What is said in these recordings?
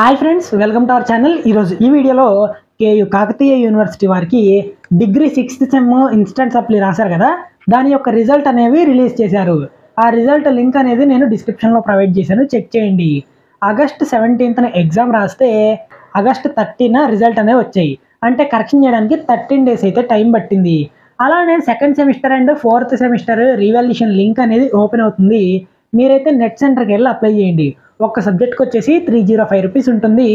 Hi friends, welcome to our channel. ఈరోజు ఈ వీడియోలో కాకతీయ యూనివర్సిటీ వారికి degree 6th sem instant supply రాశారు కదా, దాని యొక్క రిజల్ట్ అనేవి రిలీజ్ చేశారు. ఆ రిజల్ట్ లింక్ అనేది నేను డిస్క్రిప్షన్లో ప్రొవైడ్ చేశాను, చెక్ చేయండి. ఆగస్ట్ 17th ఎగ్జామ్ రాస్తే ఆగస్ట్ 30న రిజల్ట్ అనేవి వచ్చాయి. అంటే కరెక్షన్ చేయడానికి 13 days అయితే టైం పట్టింది. అలానే second semester and 4th semester revaluation link అనేది ఓపెన్ అవుతుంది. మీరైతే నెట్ సెంటర్కి వెళ్ళి అప్లై చేయండి. ఒక్క సబ్జెక్ట్కి వచ్చేసి 305 రూపీస్ ఉంటుంది.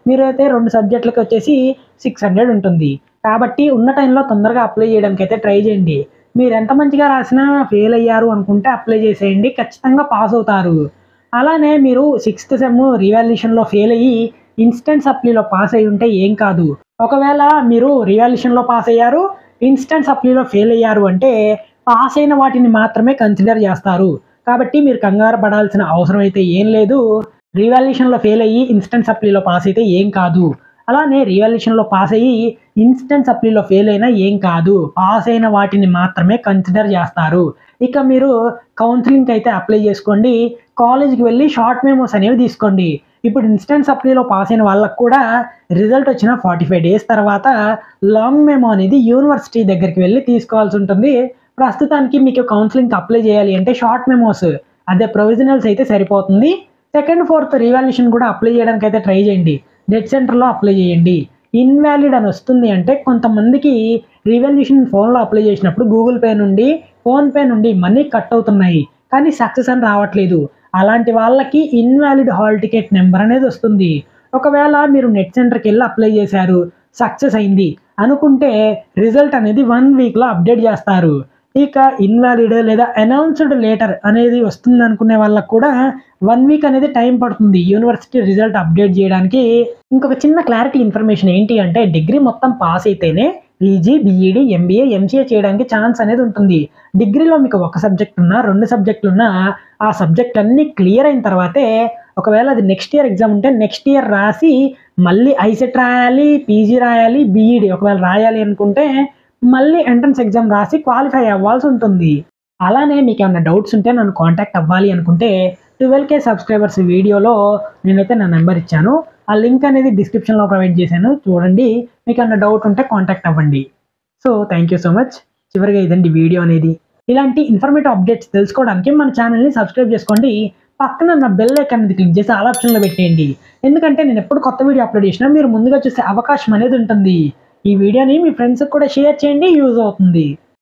మీరైతే 2 సబ్జెక్టులకి వచ్చేసి 600 ఉంటుంది. కాబట్టి ఉన్న టైంలో తొందరగా అప్లై చేయడానికి అయితే ట్రై చేయండి. మీరు ఎంత మంచిగా రాసినా ఫెయిల్ అయ్యారు అనుకుంటే అప్లై చేసేయండి, ఖచ్చితంగా పాస్ అవుతారు. అలానే మీరు 6th సెమ్ రీవాల్యుయేషన్లో ఫెయిల్ అయ్యి ఇన్స్టెంట్ సప్లీలో పాస్ అయ్యి ఉంటే ఏం కాదు. ఒకవేళ మీరు రీవాల్యుయేషన్లో పాస్ అయ్యారు, ఇన్స్టెంట్ సప్లీలో ఫెయిల్ అయ్యారు అంటే పాస్ అయిన వాటిని మాత్రమే కన్సిడర్ చేస్తారు. కాబట్టి మీరు కంగారు పడాల్సిన అవసరం అయితే ఏం లేదు. రీవాల్యుయేషన్లో ఫెయిల్ అయ్యి ఇన్స్టెంట్ సప్లీలో పాస్ అయితే ఏం కాదు. అలానే రీవాల్యుయేషన్లో పాస్ అయ్యి ఇన్స్టెంట్ సప్లీలో ఫెయిల్ అయినా ఏం కాదు. పాస్ అయిన వాటిని మాత్రమే కన్సిడర్ చేస్తారు. ఇక మీరు కౌన్సిలింగ్కి అయితే అప్లై చేసుకోండి. కాలేజ్కి వెళ్ళి షార్ట్ మెమోస్ అనేవి తీసుకోండి. ఇప్పుడు ఇన్స్టెంట్ సప్లీలో పాస్ అయిన వాళ్ళకు కూడా రిజల్ట్ వచ్చిన 45 days తర్వాత లాంగ్ మెమో అనేది యూనివర్సిటీ దగ్గరికి వెళ్ళి తీసుకోవాల్సి ఉంటుంది. ప్రస్తుతానికి మీకు కౌన్సిలింగ్కి అప్లై చేయాలి అంటే షార్ట్ మెమోస్, అదే ప్రొవిజనల్స్ అయితే సరిపోతుంది. 2nd 4th రీవాల్యుయేషన్ కూడా అప్లై చేయడానికి అయితే ట్రై చేయండి. నెట్ సెంటర్లో అప్లై చేయండి. ఇన్వాలిడ్ అని వస్తుంది అంటే కొంతమందికి రీవాల్యుయేషన్ ఫోన్లో అప్లై చేసినప్పుడు గూగుల్ పే నుండి, ఫోన్పే నుండి మనీ కట్ అవుతున్నాయి, కానీ సక్సెస్ అని రావట్లేదు. అలాంటి వాళ్ళకి ఇన్వాలిడ్ హాల్ టికెట్ నెంబర్ అనేది వస్తుంది. ఒకవేళ మీరు నెట్ సెంటర్కి వెళ్ళి అప్లై చేశారు, సక్సెస్ అయింది అనుకుంటే రిజల్ట్ అనేది 1 weekలో అప్డేట్ చేస్తారు. ఇక ఇన్వాలిడ్ లేదా అనౌన్స్డ్ లేటర్ అనేది వస్తుంది అనుకునే వాళ్ళకు కూడా 1 week అనేది టైం పడుతుంది యూనివర్సిటీ రిజల్ట్ అప్డేట్ చేయడానికి. ఇంకొక చిన్న క్లారిటీ ఇన్ఫర్మేషన్ ఏంటి అంటే, డిగ్రీ మొత్తం పాస్ అయితేనే పీజీ, బీఈడి, ఎంబీఏ, ఎంసీఏ చేయడానికి ఛాన్స్ అనేది ఉంటుంది. డిగ్రీలో మీకు ఒక సబ్జెక్ట్ ఉన్నా, 2 సబ్జెక్టులు ఉన్నా, ఆ సబ్జెక్ట్ అన్నీ క్లియర్ అయిన తర్వాతే ఒకవేళ అది నెక్స్ట్ ఇయర్ ఎగ్జామ్ ఉంటే నెక్స్ట్ ఇయర్ రాసి మళ్ళీ ఐసెట్ రాయాలి, పీజీ రాయాలి, బీఈడి ఒకవేళ రాయాలి అనుకుంటే మళ్ళీ ఎంట్రన్స్ ఎగ్జామ్ రాసి క్వాలిఫై అవ్వాల్సి ఉంటుంది. అలానే మీకు ఏమైనా డౌట్స్ ఉంటే నన్ను కాంటాక్ట్ అవ్వాలి అనుకుంటే 12K సబ్స్క్రైబర్స్ వీడియోలో నేనైతే నా నెంబర్ ఇచ్చాను. ఆ లింక్ అనేది డిస్క్రిప్షన్లో ప్రొవైడ్ చేశాను, చూడండి. మీకు ఏమైనా డౌట్ ఉంటే కాంటాక్ట్ అవ్వండి. So thank you so much. చివరిగా ఇదండి వీడియో అనేది. ఇలాంటి ఇన్ఫర్మేటివ్ అప్డేట్స్ తెలుసుకోవడానికి మన ఛానల్ని సబ్స్క్రైబ్ చేసుకోండి. పక్కన నా బెల్ ఐకాన్ అనేది క్లిక్ చేసి ఆల్ ఆప్షన్లో పెట్టేయండి. ఎందుకంటే నేను ఎప్పుడు కొత్త వీడియో అప్లోడ్ చేసినా మీరు ముందుగా చూసే అవకాశం అనేది ఉంటుంది. ఈ వీడియోని మీ ఫ్రెండ్స్కి కూడా షేర్ చేయండి, యూజ్ అవుతుంది.